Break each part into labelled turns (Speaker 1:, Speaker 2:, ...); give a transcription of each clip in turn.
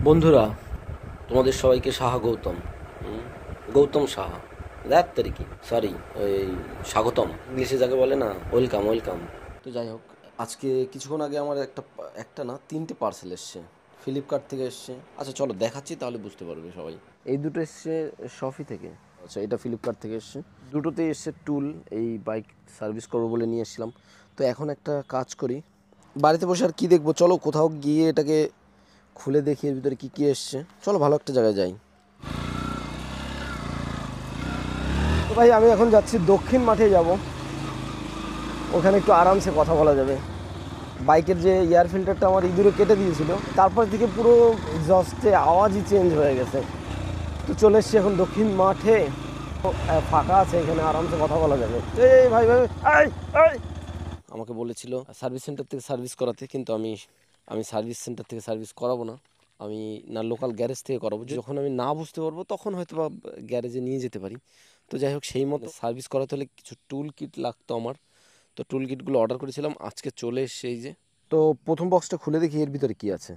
Speaker 1: বন্ধুরা, তোমাদের সবাইকে সাহা গৌতম। গৌতম সাহা, দ্যাট তারিকি সরি, ওই স্বাগতম ইংলিশে যাকে বলে না, ওয়েলকাম ওয়েলকাম। তো যাই হোক, আজকে কিছুক্ষণ আগে আমার একটা না তিনটে পার্সেল এসছে, ফ্লিপকার্ট থেকে এসছে। আচ্ছা চলো দেখাচ্ছি, তাহলে বুঝতে পারবে সবাই। এই দুটো এসছে শফি থেকে। আচ্ছা, এটা ফ্লিপকার্ট থেকে এসছে। দুটোতেই এসছে টুল, এই বাইক সার্ভিস করবো বলে নিয়ে এসেছিলাম। তো এখন একটা কাজ করি, বাড়িতে বসে আর কি দেখবো, চলো কোথাও গিয়ে এটাকে খুলে দেখি এর ভিতরে কী কী এসছে। চলো ভালো একটা জায়গায় যাই। তো ভাই, আমি এখন যাচ্ছি দক্ষিণ মাঠে যাব, ওখানে একটু আরামসে কথা বলা যাবে। বাইকের যে এয়ার ফিল্টারটা আমার ইঁদুরে কেটে দিয়েছিল, তারপর থেকে পুরো এক্সস্টে আওয়াজই চেঞ্জ হয়ে গেছে। তো চলে এসছি এখন দক্ষিণ মাঠে, ফাঁকা আছে, এখানে আরামসে কথা বলা যাবে। এই ভাই ভাই, এই এই আমাকে বলেছিল সার্ভিস সেন্টার থেকে সার্ভিস করাতে, কিন্তু আমি সার্ভিস সেন্টার থেকে সার্ভিস করাবো না, আমি না লোকাল গ্যারেজ থেকে করাবো। যখন আমি না বুঝতে পারবো তখন হয়তো বা গ্যারেজে নিয়ে যেতে পারি। তো যাই হোক, সেই মতো সার্ভিস করাতে হলে কিছু টুল কিট লাগতো আমার। তো টুল কিটগুলো অর্ডার করেছিলাম, আজকে চলে এসছে এই যে। তো প্রথম বক্সটা খুলে দেখি এর ভিতরে কি আছে।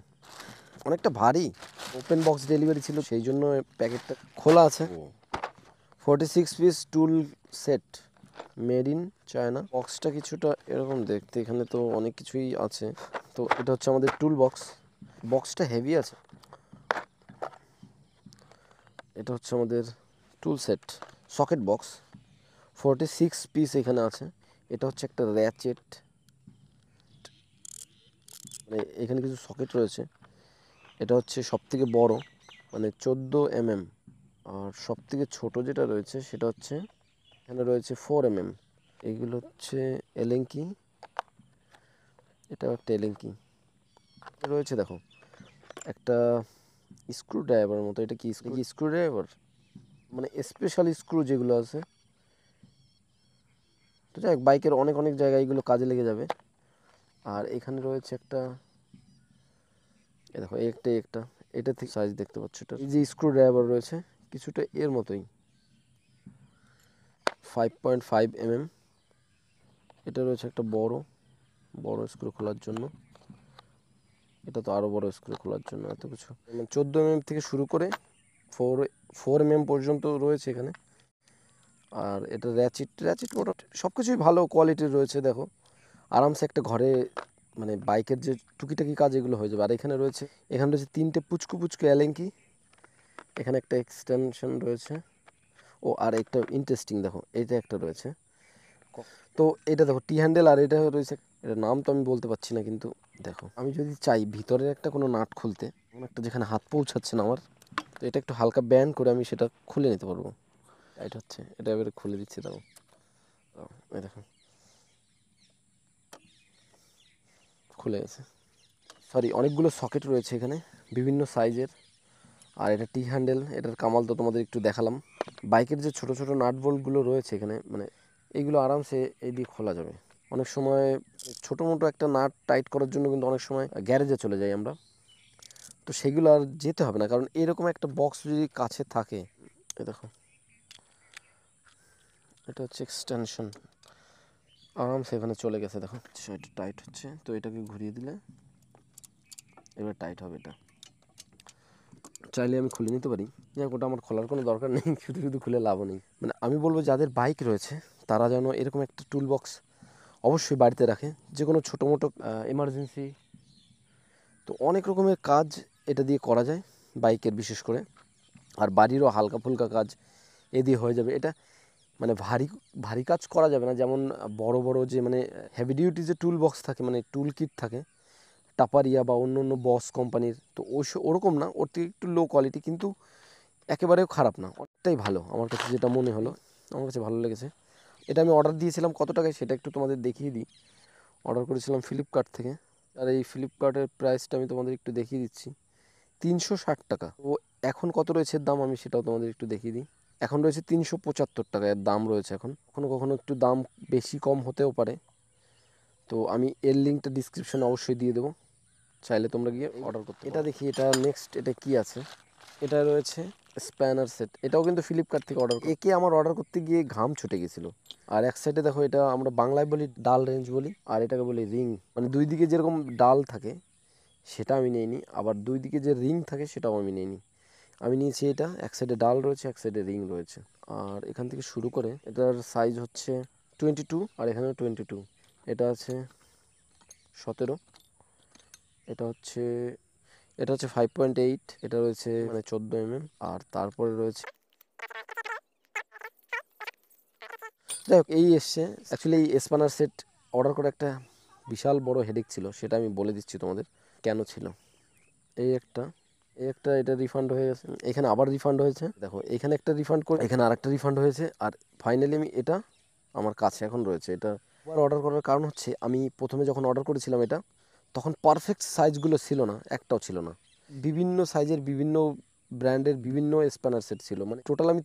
Speaker 1: অনেকটা ভারী, ওপেন বক্স ডেলিভারি ছিল, সেই জন্য প্যাকেটটা খোলা আছে। 46 piece tool set, made in China. বক্সটা কিছুটা এরকম দেখতে, এখানে তো অনেক কিছুই আছে। তো এটা হচ্ছে আমাদের টুল বক্স। বক্সটা হেভি আছে। এটা হচ্ছে আমাদের টুল সেট, সকেট বক্স, 46 পিস এখানে আছে। এটা হচ্ছে একটা র্যাচেট, মানে এখানে কিছু সকেট রয়েছে। এটা হচ্ছে সব থেকে বড়, মানে 14 mm। আর সব থেকে ছোটো যেটা রয়েছে সেটা হচ্ছে, এখানে রয়েছে 4 mm। এইগুলো হচ্ছে এলেঙ্কি, এটাও একটা এলেঙ্কি রয়েছে। দেখো একটা স্ক্রু ড্রাইভার মতো, এটা কি স্ক্রু ড্রাইভার, মানে স্পেশাল স্ক্রু যেগুলো আছে। তো যাই হোক, বাইকের অনেক অনেক জায়গায় এগুলো কাজে লেগে যাবে। আর এখানে রয়েছে একটা, এ দেখো একটা এটা থেকে সাইজ দেখতে পাচ্ছ, এটা এই যে স্ক্রু ড্রাইভার রয়েছে কিছুটা এর মতোই, 5.5 mm। এটা রয়েছে একটা বড় বড় স্ক্রু খোলার জন্য, এটা তো আরও বড় স্ক্রু খোলার জন্য। এত কিছু 14 mm থেকে শুরু করে 4 mm পর্যন্ত রয়েছে এখানে। আর এটা র্যাচিট মোটামুটি সব কিছুই ভালো কোয়ালিটির রয়েছে। দেখো আরামসে একটা ঘরে, মানে বাইকের যে টুকিটাকি কাজ এগুলো হয়ে যাবে। আর এখানে রয়েছে 3টে পুচকু অ্যালেঙ্কি, এখানে একটা এক্সটেনশন রয়েছে। ও আর একটা ইন্টারেস্টিং, দেখো এটা একটা রয়েছে। তো এটা দেখো টি হ্যান্ডেল, আর এটা রয়েছে, এটার নাম তো আমি বলতে পারছি না, কিন্তু দেখো আমি যদি চাই ভিতরের একটা কোনো নাট খুলতে, কোনো একটা যেখানে হাত পৌঁছাচ্ছে না আমার, তো এটা একটু হালকা ব্যান্ড করে আমি সেটা খুলে নিতে পারবো। এটা হচ্ছে, এটা এবারে খুলে দিচ্ছি। দেখো এই দেখো খুলে গেছে। সরি, অনেকগুলো সকেট রয়েছে এখানে বিভিন্ন সাইজের। আর এটা টি হ্যান্ডেল, এটার কামাল তো তোমাদের একটু দেখালাম। বাইকের যে ছোট ছোট নাট বোল্টগুলো রয়েছে এখানে, মানে এইগুলো আরামসে এই দিয়ে খোলা যাবে। অনেক সময় ছোটো মোটো একটা নাট টাইট করার জন্য কিন্তু অনেক সময় গ্যারেজে চলে যাই আমরা, তো সেগুলো আর যেতে হবে না, কারণ এরকম একটা বক্স যদি কাছে থাকে। এ দেখো এটা হচ্ছে এক্সটেনশন, আরামসে এখানে চলে গেছে। দেখো এটা টাইট হচ্ছে, তো এটাকে ঘুরিয়ে দিলে এবার টাইট হবে। এটা চাইলে আমি খুলে নিতে পারি, যাই ওটা আমার খোলার কোনো দরকার নেই, শুধু শুধু খুলে লাভও নেই। মানে আমি বলবো যাদের বাইক রয়েছে তারা যেন এরকম একটা টুল বক্স অবশ্যই বাড়িতে রাখে, যে কোনো ছোটো মোটো এমার্জেন্সি। তো অনেক রকমের কাজ এটা দিয়ে করা যায় বাইকের, বিশেষ করে। আর বাড়িরও হালকা ফুলকা কাজ এ দিয়ে হয়ে যাবে। এটা মানে ভারী ভারী কাজ করা যাবে না, যেমন বড় বড় যে মানে হেভি ডিউটি যে টুল বক্স থাকে, মানে টুল কিট থাকে টাপারিয়া বা অন্য অন্য বস কোম্পানির, তো ওরকম না, ওর থেকে একটু লো কোয়ালিটি, কিন্তু একেবারেও খারাপ না, অনেকটাই ভালো আমার কাছে যেটা মনে হলো, আমার কাছে ভালো লেগেছে। এটা আমি অর্ডার দিয়েছিলাম কত টাকায় সেটা একটু তোমাদের দেখিয়ে দিই। অর্ডার করেছিলাম ফ্লিপকার্ট থেকে, আর এই ফ্লিপকার্টের প্রাইসটা আমি তোমাদের একটু দেখিয়ে দিচ্ছি, 360 টাকা। তো এখন কত রয়েছে দাম আমি সেটাও তোমাদের একটু দেখিয়ে দিই। এখন রয়েছে 375 টাকা এর দাম রয়েছে এখন, কখনো কখনো একটু দাম বেশি কম হতেও পারে। তো আমি এর লিঙ্কটা ডিসক্রিপশনে অবশ্যই দিয়ে দেবো, চাইলে তোমরা গিয়ে অর্ডার করতে। এটা দেখি, এটা নেক্সট, এটা কি আছে। এটা রয়েছে স্প্যানার সেট, এটাও কিন্তু ফ্লিপকার্ট থেকে অর্ডার, একে আমার অর্ডার করতে গিয়ে ঘাম ছুটে গেছিলো। আর এক সাইডে দেখো, এটা আমরা বাংলায় বলি ডাল রেঞ্জ বলি, আর এটাকে বলি রিং, মানে দুই দিকে যেরকম ডাল থাকে সেটা আমি নিইনি। আবার দুই দিকে যে রিং থাকে সেটাও আমি নিইনি। আমি নিয়েছি এটা, এক সাইডে ডাল রয়েছে, এক সাইডে রিং রয়েছে। আর এখান থেকে শুরু করে এটার সাইজ হচ্ছে 22, আর এখানেও 22। এটা আছে 17, এটা হচ্ছে 5.8, এটা রয়েছে মানে 14 mm, আর তারপরে রয়েছে, যাই হোক এই এসছে। অ্যাকচুয়ালি এই স্প্যানার সেট অর্ডার করে একটা বিশাল বড় হেডেক ছিল, সেটা আমি বলে দিচ্ছি তোমাদের কেন ছিল। এই একটা, এটা রিফান্ড হয়ে গেছে, এখানে আবার রিফান্ড হয়েছে, দেখো এখানে একটা রিফান্ড করে এখানে আরেকটা রিফান্ড হয়েছে, আর ফাইনালি আমি এটা আমার কাছে এখন রয়েছে। এটা আবার অর্ডার করার কারণ হচ্ছে আমি প্রথমে যখন অর্ডার করেছিলাম এটা, তখন পারফেক্ট সাইজগুলো ছিল না, একটাও ছিল না। বিভিন্ন সাইজের বিভিন্ন ব্র্যান্ডের বিভিন্ন স্প্যানার সেট ছিল, মানে টোটাল আমি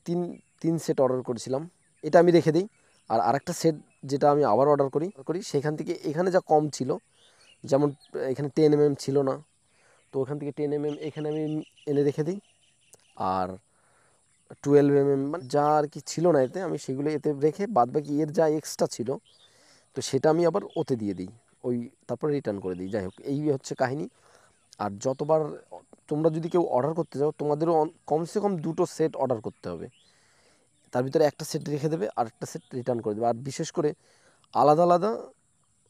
Speaker 1: তিন সেট অর্ডার করেছিলাম। এটা আমি রেখে দিই। আর আরেকটা সেট যেটা আমি আবার অর্ডার করি সেখান থেকে এখানে যা কম ছিল, যেমন এখানে 10 mm ছিল না, তো ওখান থেকে 10 mm এখানে আমি এনে রেখে দিই। আর 12 mm মানে যা আর কি ছিল না এতে, আমি সেগুলো এতে রেখে বাদবাকি এর যা এক্সট্রা ছিল তো সেটা আমি আবার ওতে দিয়ে দিই, ওই তারপরে রিটার্ন করে দিই। যাই হোক এই হচ্ছে কাহিনী। আর যতবার তোমরা যদি কেউ অর্ডার করতে যাও, তোমাদেরও কমসে কম 2টো সেট অর্ডার করতে হবে, তার ভিতরে একটা সেট রেখে দেবে আর একটা সেট রিটার্ন করে দেবে। আর বিশেষ করে আলাদা আলাদা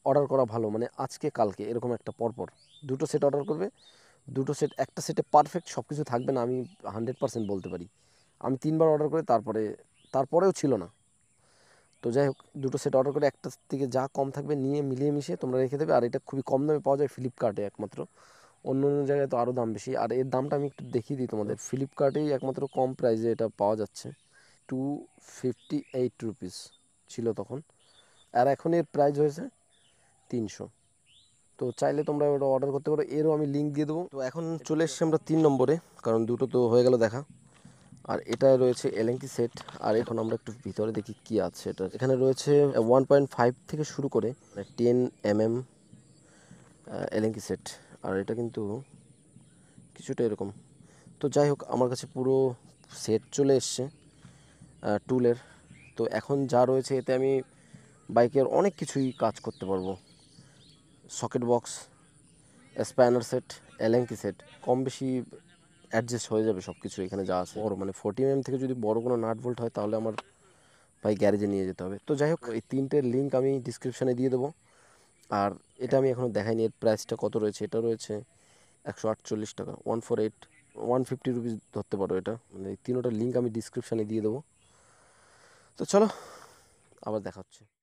Speaker 1: অর্ডার করা ভালো, মানে আজকে কালকে এরকম একটা পরপর 2টো সেট অর্ডার করবে। 2টো সেট, একটা সেটে পারফেক্ট সব কিছু থাকবে না, আমি 100% বলতে পারি। আমি 3বার অর্ডার করে তারপরেও ছিল না। তো যাই হোক 2টো সেট অর্ডার করে একটা থেকে যা কম থাকবে নিয়ে মিলিয়ে মিশিয়ে তোমরা রেখে দেবে। আর এটা খুবই কম দামে পাওয়া যায় ফ্লিপকার্টে একমাত্র, অন্য অন্য জায়গায় তো আরও দাম বেশি। আর এর দামটা আমি একটু দেখিয়ে দিই তোমাদের, ফ্লিপকার্টেই একমাত্র কম প্রাইসে এটা পাওয়া যাচ্ছে। 258 রুপিস ছিল তখন, আর এখন এর প্রাইস হয়েছে 300। তো চাইলে তোমরা ওটা অর্ডার করতে পারো, এরও আমি লিঙ্ক দিয়ে দেবো। তো এখন চলে এসছি আমরা 3 নম্বরে, কারণ 2টো তো হয়ে গেল দেখা। আর এটা রয়েছে এলএনটি সেট। আর এখন আমরা একটু ভিতরে দেখি কি আছে এটা। এখানে রয়েছে 1.5 থেকে শুরু করে 10 mm এলএনটি সেট। আর এটা কিন্তু কিছুটা এরকম। তো যাই হোক আমার কাছে পুরো সেট চলে এসছে টুলের। তো এখন যা রয়েছে এতে আমি বাইকের অনেক কিছুই কাজ করতে পারবো। সকেট বক্স, স্প্যানার সেট, এলএনটি সেট, কম বেশি অ্যাডজাস্ট হয়ে যাবে সব কিছু এখানে যা আছে। বড় মানে 40 mm থেকে যদি বড় কোনো নাট ভোল্ট হয় তাহলে আমার ভাই গ্যারেজে নিয়ে যেতে হবে। তো যাই হোক এই 3টের লিঙ্ক আমি ডিসক্রিপশানে দিয়ে দেবো। আর এটা আমি এখনও দেখাইনি এর প্রাইসটা কত রয়েছে। এটা রয়েছে 148 টাকা, 148, 150 রুপিস ধরতে পারো এটা। মানে এই 3টার লিঙ্ক আমি ডিসক্রিপশানে দিয়ে দেবো। তো চলো আবার দেখা হচ্ছে।